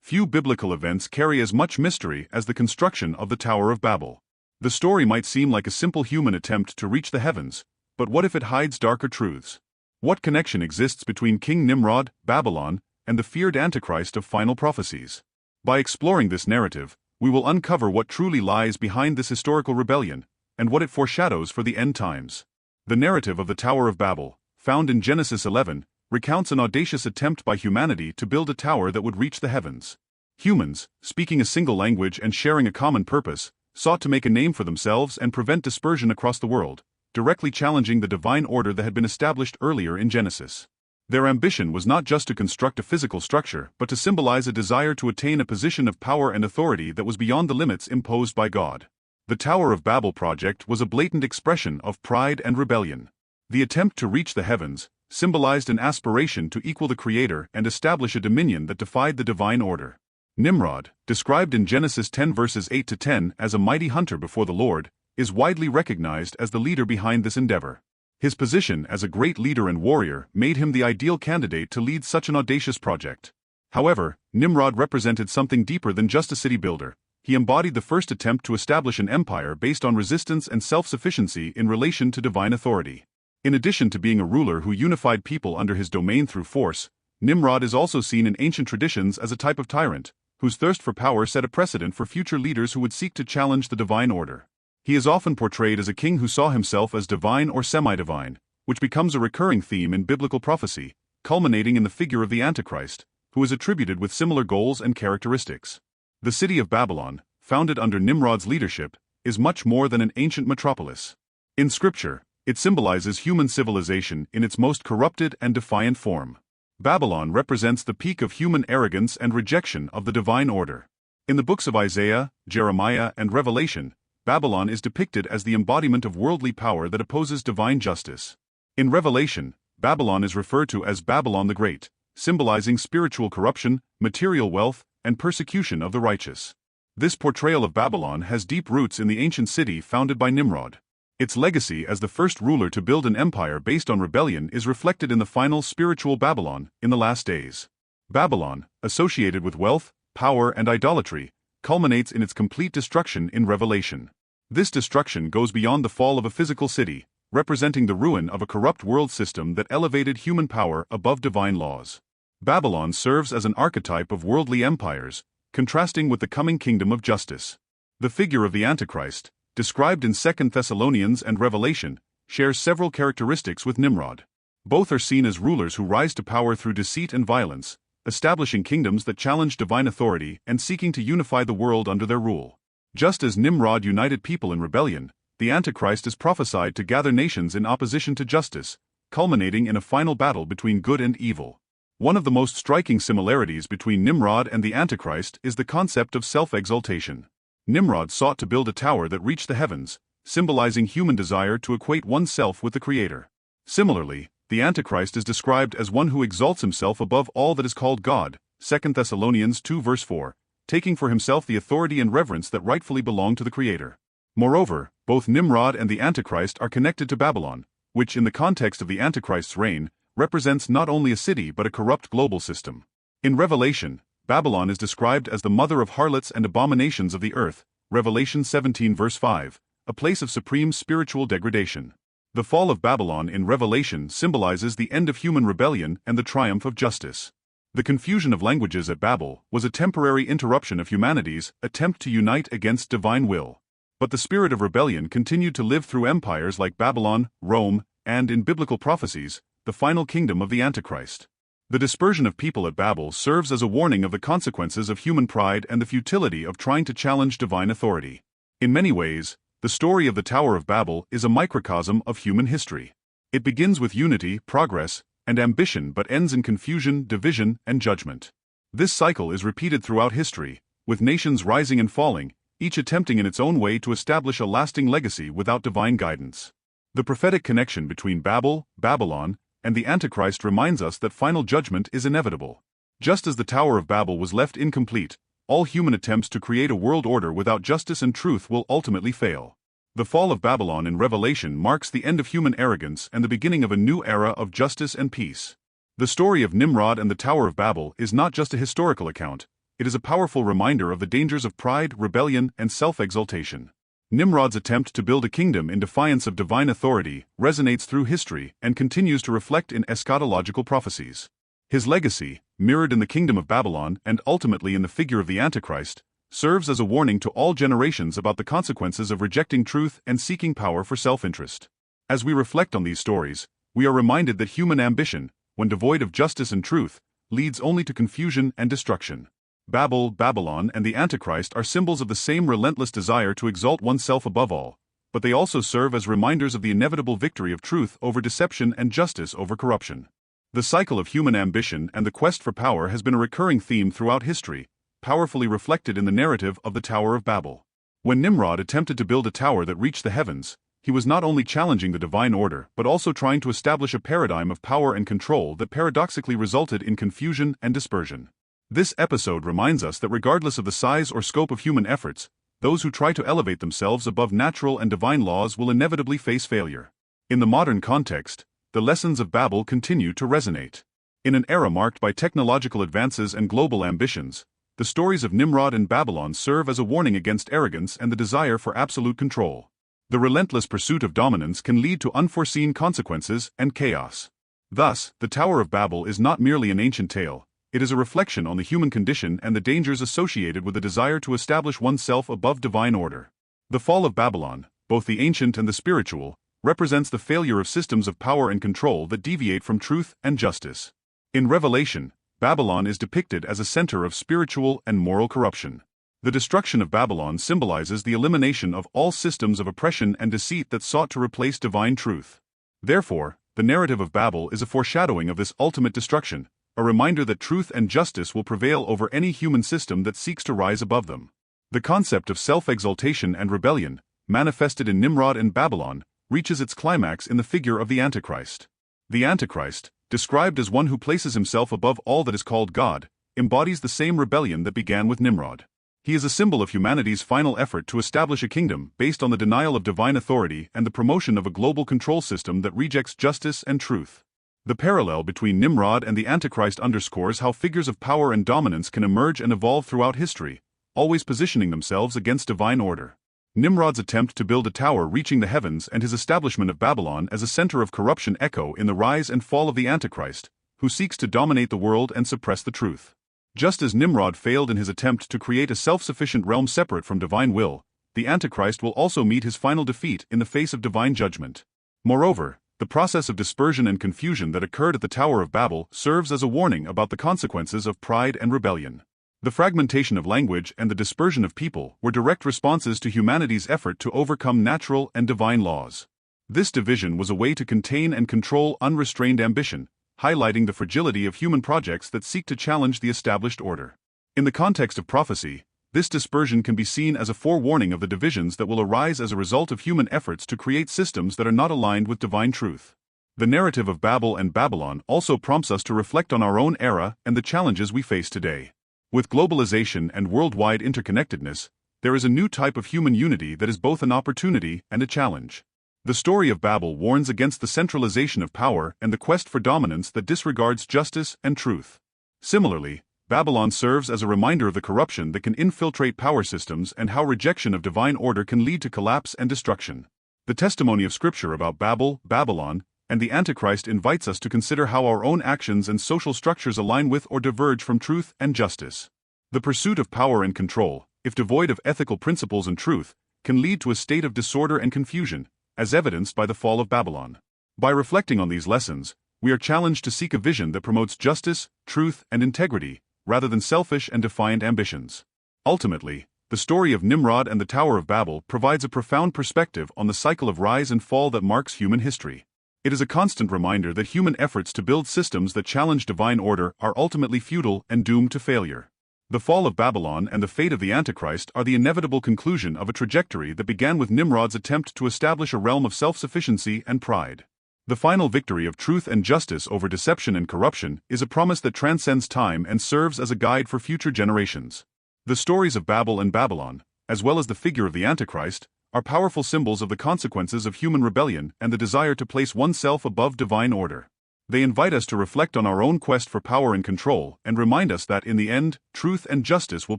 Few biblical events carry as much mystery as the construction of the Tower of Babel. The story might seem like a simple human attempt to reach the heavens, but what if it hides darker truths? What connection exists between King Nimrod, Babylon, and the feared Antichrist of final prophecies? By exploring this narrative, we will uncover what truly lies behind this historical rebellion, and what it foreshadows for the end times. The narrative of the Tower of Babel, found in Genesis 11, recounts an audacious attempt by humanity to build a tower that would reach the heavens. Humans, speaking a single language and sharing a common purpose, sought to make a name for themselves and prevent dispersion across the world, directly challenging the divine order that had been established earlier in Genesis. Their ambition was not just to construct a physical structure, but to symbolize a desire to attain a position of power and authority that was beyond the limits imposed by God. The Tower of Babel project was a blatant expression of pride and rebellion. The attempt to reach the heavens symbolized an aspiration to equal the Creator and establish a dominion that defied the divine order. Nimrod, described in Genesis 10 verses 8 to 10 as a mighty hunter before the Lord, is widely recognized as the leader behind this endeavor. His position as a great leader and warrior made him the ideal candidate to lead such an audacious project. However, Nimrod represented something deeper than just a city builder. He embodied the first attempt to establish an empire based on resistance and self-sufficiency in relation to divine authority. In addition to being a ruler who unified people under his domain through force, Nimrod is also seen in ancient traditions as a type of tyrant, whose thirst for power set a precedent for future leaders who would seek to challenge the divine order. He is often portrayed as a king who saw himself as divine or semi-divine, which becomes a recurring theme in biblical prophecy, culminating in the figure of the Antichrist, who is attributed with similar goals and characteristics. The city of Babylon, founded under Nimrod's leadership, is much more than an ancient metropolis. In Scripture, it symbolizes human civilization in its most corrupted and defiant form. Babylon represents the peak of human arrogance and rejection of the divine order. In the books of Isaiah, Jeremiah, and Revelation, Babylon is depicted as the embodiment of worldly power that opposes divine justice. In Revelation, Babylon is referred to as Babylon the Great, symbolizing spiritual corruption, material wealth, and persecution of the righteous. This portrayal of Babylon has deep roots in the ancient city founded by Nimrod. Its legacy as the first ruler to build an empire based on rebellion is reflected in the final spiritual Babylon in the last days. Babylon, associated with wealth, power, and idolatry, culminates in its complete destruction in Revelation. This destruction goes beyond the fall of a physical city, representing the ruin of a corrupt world system that elevated human power above divine laws. Babylon serves as an archetype of worldly empires, contrasting with the coming kingdom of justice. The figure of the Antichrist, described in 2 Thessalonians and Revelation, shares several characteristics with Nimrod. Both are seen as rulers who rise to power through deceit and violence, establishing kingdoms that challenge divine authority and seeking to unify the world under their rule. Just as Nimrod united people in rebellion, the Antichrist is prophesied to gather nations in opposition to justice, culminating in a final battle between good and evil. One of the most striking similarities between Nimrod and the Antichrist is the concept of self-exaltation. Nimrod sought to build a tower that reached the heavens, symbolizing human desire to equate oneself with the Creator. Similarly, the Antichrist is described as one who exalts himself above all that is called God, 2 Thessalonians 2 verse 4, taking for himself the authority and reverence that rightfully belong to the Creator. Moreover, both Nimrod and the Antichrist are connected to Babylon, which in the context of the Antichrist's reign, represents not only a city but a corrupt global system. In Revelation, Babylon is described as the mother of harlots and abominations of the earth, Revelation 17 verse 5, a place of supreme spiritual degradation. The fall of Babylon in Revelation symbolizes the end of human rebellion and the triumph of justice. The confusion of languages at Babel was a temporary interruption of humanity's attempt to unite against divine will. But the spirit of rebellion continued to live through empires like Babylon, Rome, and, in biblical prophecies, the final kingdom of the Antichrist. The dispersion of people at Babel serves as a warning of the consequences of human pride and the futility of trying to challenge divine authority. In many ways, the story of the Tower of Babel is a microcosm of human history. It begins with unity, progress, and ambition but ends in confusion, division, and judgment. This cycle is repeated throughout history, with nations rising and falling, each attempting in its own way to establish a lasting legacy without divine guidance. The prophetic connection between Babel, Babylon, and the Antichrist reminds us that final judgment is inevitable. Just as the Tower of Babel was left incomplete, all human attempts to create a world order without justice and truth will ultimately fail. The fall of Babylon in Revelation marks the end of human arrogance and the beginning of a new era of justice and peace. The story of Nimrod and the Tower of Babel is not just a historical account, it is a powerful reminder of the dangers of pride, rebellion, and self-exaltation. Nimrod's attempt to build a kingdom in defiance of divine authority resonates through history and continues to reflect in eschatological prophecies. His legacy, mirrored in the kingdom of Babylon and ultimately in the figure of the Antichrist, serves as a warning to all generations about the consequences of rejecting truth and seeking power for self-interest. As we reflect on these stories, we are reminded that human ambition, when devoid of justice and truth, leads only to confusion and destruction. Babylon, and the Antichrist are symbols of the same relentless desire to exalt oneself above all, but they also serve as reminders of the inevitable victory of truth over deception and justice over corruption. The cycle of human ambition and the quest for power has been a recurring theme throughout history, powerfully reflected in the narrative of the Tower of Babel. When Nimrod attempted to build a tower that reached the heavens, he was not only challenging the divine order but also trying to establish a paradigm of power and control that paradoxically resulted in confusion and dispersion. This episode reminds us that regardless of the size or scope of human efforts, those who try to elevate themselves above natural and divine laws will inevitably face failure. In the modern context, the lessons of Babel continue to resonate. In an era marked by technological advances and global ambitions, the stories of Nimrod and Babylon serve as a warning against arrogance and the desire for absolute control. The relentless pursuit of dominance can lead to unforeseen consequences and chaos. Thus, the Tower of Babel is not merely an ancient tale. It is a reflection on the human condition and the dangers associated with the desire to establish oneself above divine order. The fall of Babylon, both the ancient and the spiritual, represents the failure of systems of power and control that deviate from truth and justice. In Revelation, Babylon is depicted as a center of spiritual and moral corruption. The destruction of Babylon symbolizes the elimination of all systems of oppression and deceit that sought to replace divine truth. Therefore, the narrative of Babel is a foreshadowing of this ultimate destruction, a reminder that truth and justice will prevail over any human system that seeks to rise above them. The concept of self-exaltation and rebellion, manifested in Nimrod and Babylon, reaches its climax in the figure of the Antichrist. The Antichrist, described as one who places himself above all that is called God, embodies the same rebellion that began with Nimrod. He is a symbol of humanity's final effort to establish a kingdom based on the denial of divine authority and the promotion of a global control system that rejects justice and truth. The parallel between Nimrod and the Antichrist underscores how figures of power and dominance can emerge and evolve throughout history, always positioning themselves against divine order. Nimrod's attempt to build a tower reaching the heavens and his establishment of Babylon as a center of corruption echo in the rise and fall of the Antichrist, who seeks to dominate the world and suppress the truth. Just as Nimrod failed in his attempt to create a self-sufficient realm separate from divine will, the Antichrist will also meet his final defeat in the face of divine judgment. Moreover, the process of dispersion and confusion that occurred at the Tower of Babel serves as a warning about the consequences of pride and rebellion. The fragmentation of language and the dispersion of people were direct responses to humanity's effort to overcome natural and divine laws. This division was a way to contain and control unrestrained ambition, highlighting the fragility of human projects that seek to challenge the established order. In the context of prophecy, this dispersion can be seen as a forewarning of the divisions that will arise as a result of human efforts to create systems that are not aligned with divine truth. The narrative of Babel and Babylon also prompts us to reflect on our own era and the challenges we face today. With globalization and worldwide interconnectedness, there is a new type of human unity that is both an opportunity and a challenge. The story of Babel warns against the centralization of power and the quest for dominance that disregards justice and truth. Similarly, Babylon serves as a reminder of the corruption that can infiltrate power systems and how rejection of divine order can lead to collapse and destruction. The testimony of Scripture about Babylon, and the Antichrist invites us to consider how our own actions and social structures align with or diverge from truth and justice. The pursuit of power and control, if devoid of ethical principles and truth, can lead to a state of disorder and confusion, as evidenced by the fall of Babylon. By reflecting on these lessons, we are challenged to seek a vision that promotes justice, truth, and integrity, rather than selfish and defiant ambitions. Ultimately, the story of Nimrod and the Tower of Babel provides a profound perspective on the cycle of rise and fall that marks human history. It is a constant reminder that human efforts to build systems that challenge divine order are ultimately futile and doomed to failure. The fall of Babylon and the fate of the Antichrist are the inevitable conclusion of a trajectory that began with Nimrod's attempt to establish a realm of self-sufficiency and pride. The final victory of truth and justice over deception and corruption is a promise that transcends time and serves as a guide for future generations. The stories of Babel and Babylon, as well as the figure of the Antichrist, are powerful symbols of the consequences of human rebellion and the desire to place oneself above divine order. They invite us to reflect on our own quest for power and control and remind us that in the end, truth and justice will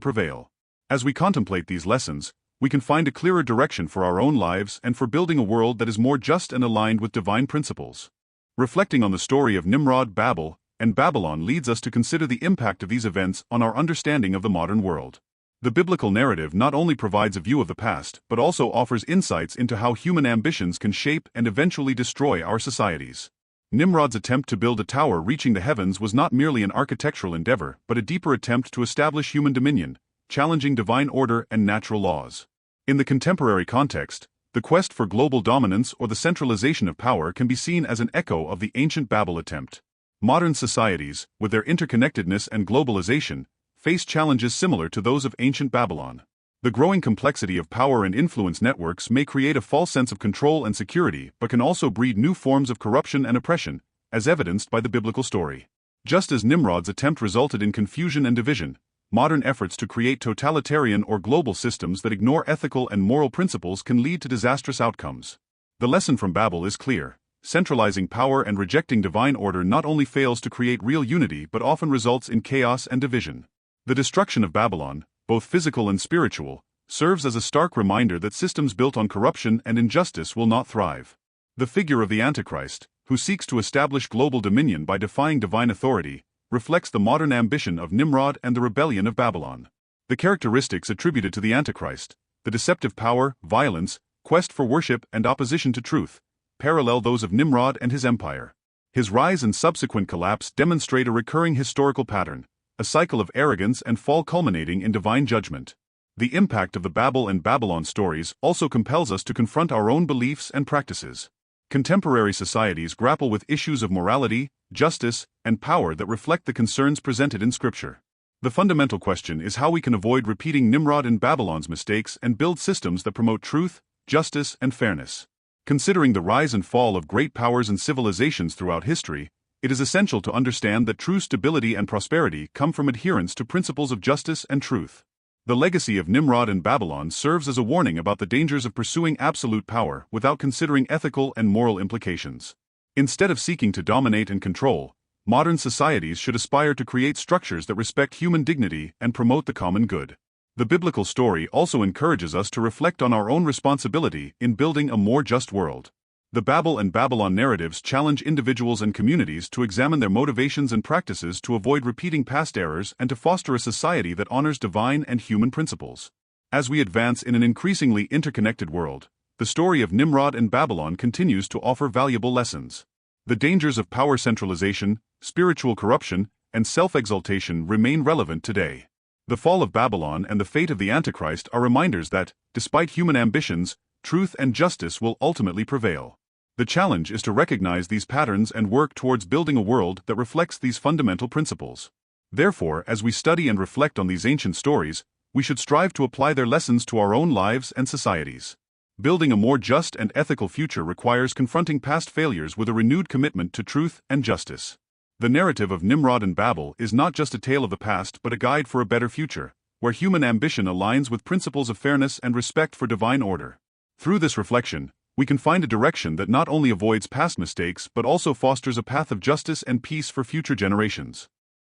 prevail. As we contemplate these lessons, we can find a clearer direction for our own lives and for building a world that is more just and aligned with divine principles. Reflecting on the story of Nimrod, Babel, and Babylon leads us to consider the impact of these events on our understanding of the modern world. The biblical narrative not only provides a view of the past, but also offers insights into how human ambitions can shape and eventually destroy our societies. Nimrod's attempt to build a tower reaching the heavens was not merely an architectural endeavor, but a deeper attempt to establish human dominion, challenging divine order and natural laws. In the contemporary context, the quest for global dominance or the centralization of power can be seen as an echo of the ancient Babel attempt. Modern societies, with their interconnectedness and globalization, face challenges similar to those of ancient Babylon. The growing complexity of power and influence networks may create a false sense of control and security but can also breed new forms of corruption and oppression, as evidenced by the biblical story. Just as Nimrod's attempt resulted in confusion and division, modern efforts to create totalitarian or global systems that ignore ethical and moral principles can lead to disastrous outcomes. The lesson from Babel is clear. Centralizing power and rejecting divine order not only fails to create real unity but often results in chaos and division. The destruction of Babylon, both physical and spiritual, serves as a stark reminder that systems built on corruption and injustice will not thrive. The figure of the Antichrist, who seeks to establish global dominion by defying divine authority, reflects the modern ambition of Nimrod and the rebellion of Babylon. The characteristics attributed to the Antichrist, the deceptive power, violence, quest for worship, and opposition to truth, parallel those of Nimrod and his empire. His rise and subsequent collapse demonstrate a recurring historical pattern, a cycle of arrogance and fall culminating in divine judgment. The impact of the Babel and Babylon stories also compels us to confront our own beliefs and practices. Contemporary societies grapple with issues of morality, justice, and power that reflect the concerns presented in Scripture. The fundamental question is how we can avoid repeating Nimrod and Babylon's mistakes and build systems that promote truth, justice, and fairness. Considering the rise and fall of great powers and civilizations throughout history, it is essential to understand that true stability and prosperity come from adherence to principles of justice and truth. The legacy of Nimrod and Babylon serves as a warning about the dangers of pursuing absolute power without considering ethical and moral implications. Instead of seeking to dominate and control, modern societies should aspire to create structures that respect human dignity and promote the common good. The biblical story also encourages us to reflect on our own responsibility in building a more just world. The Babel and Babylon narratives challenge individuals and communities to examine their motivations and practices to avoid repeating past errors and to foster a society that honors divine and human principles. As we advance in an increasingly interconnected world, the story of Nimrod and Babylon continues to offer valuable lessons. The dangers of power centralization, spiritual corruption, and self-exaltation remain relevant today. The fall of Babylon and the fate of the Antichrist are reminders that, despite human ambitions, truth and justice will ultimately prevail. The challenge is to recognize these patterns and work towards building a world that reflects these fundamental principles. Therefore, as we study and reflect on these ancient stories, we should strive to apply their lessons to our own lives and societies. Building a more just and ethical future requires confronting past failures with a renewed commitment to truth and justice. The narrative of Nimrod and Babel is not just a tale of the past but a guide for a better future, where human ambition aligns with principles of fairness and respect for divine order. Through this reflection, we can find a direction that not only avoids past mistakes but also fosters a path of justice and peace for future generations.